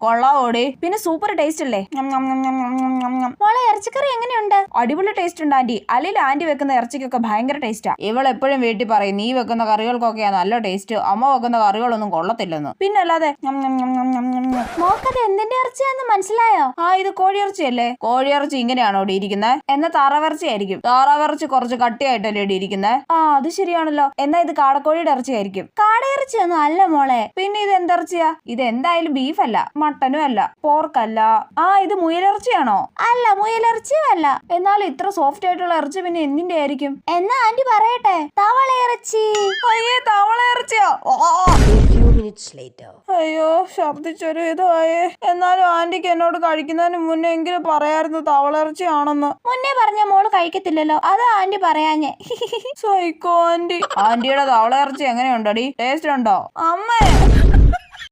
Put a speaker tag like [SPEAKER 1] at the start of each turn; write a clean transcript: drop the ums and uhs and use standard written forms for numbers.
[SPEAKER 1] കൊള്ളാവോടി. പിന്നെ super taste അല്ലേ. മോളെ ഇറച്ചിക്കറി എങ്ങനെയുണ്ട്? അടിപൊളി ടേസ്റ്റ് ഉണ്ട് ആന്റി. അല്ലെങ്കിൽ ആന്റി വെക്കുന്ന ഇറച്ചിക്കൊക്കെ ഭയങ്കര ടേസ്റ്റാ. ഇവളെപ്പോഴും വീട്ടിൽ പറയും നീ വെക്കുന്ന കറികൾക്കൊക്കെയാ നല്ല ടേസ്റ്റ്, അമ്മ വെക്കുന്ന കറികളൊന്നും കൊള്ളത്തില്ലെന്ന്. പിന്നല്ലാതെ മോക്കത് എന്തിന്റെ ഇറച്ചിയാന്ന് മനസ്സിലായോ? ഇത് കോഴിയിറച്ചിയല്ലേ. കോഴിയിറച്ചി ഇങ്ങനെയാണോ ഇവിടെ ഇരിക്കുന്നത്? എന്നാ താറാവിറച്ചി ആയിരിക്കും. താറാവിറച്ചി കുറച്ച് കട്ടിയായിട്ടല്ലേ ഇവിടെ ഇരിക്കുന്നത്. അത് ശരിയാണല്ലോ. എന്നാ ഇത് കാടക്കോഴിയുടെ ഇറച്ചി ആയിരിക്കും. കാടയിറച്ചിയൊന്നും അല്ല മോളെ. പിന്നെ ഇത് എന്തിറച്ചിയാ? ഇത് എന്തായാലും ബീഫ് അല്ല, മട്ടനും അല്ല, പോർക്കല്ല. ഇത് മുയലിറച്ചിയാണോ? അല്ല, മുയലിറച്ചിയും അല്ല. എന്നാൽ ഇത്ര സോഫ്റ്റ് ആയിട്ടുള്ള ഇറച്ചി പിന്നെ എന്തിന്റെ ആയിരിക്കും? എന്നാ ആന്റി പറയട്ടെ, തവളയിറച്ചി. അയ്യേ, തവളയിറച്ചിയോ? അയ്യോ, ശബ്ദിച്ചൊരു ഇതായേ. എന്നാലും ആന്റിക്ക് എന്നോട് കഴിക്കുന്നതിന് മുന്നേ എങ്കിലും പറയായിരുന്നു തവളയിറച്ചി ആണെന്ന്. മുന്നേ പറഞ്ഞ മോള് കഴിക്കത്തില്ലല്ലോ, അതാ ആന്റി പറയാഞ്ഞേ. Psycho anti. ആന്റിയുടെ തവളയിറച്ചി എങ്ങനെയുണ്ടടി? ടേസ്റ്റ് ഉണ്ടോ? അമ്മേ.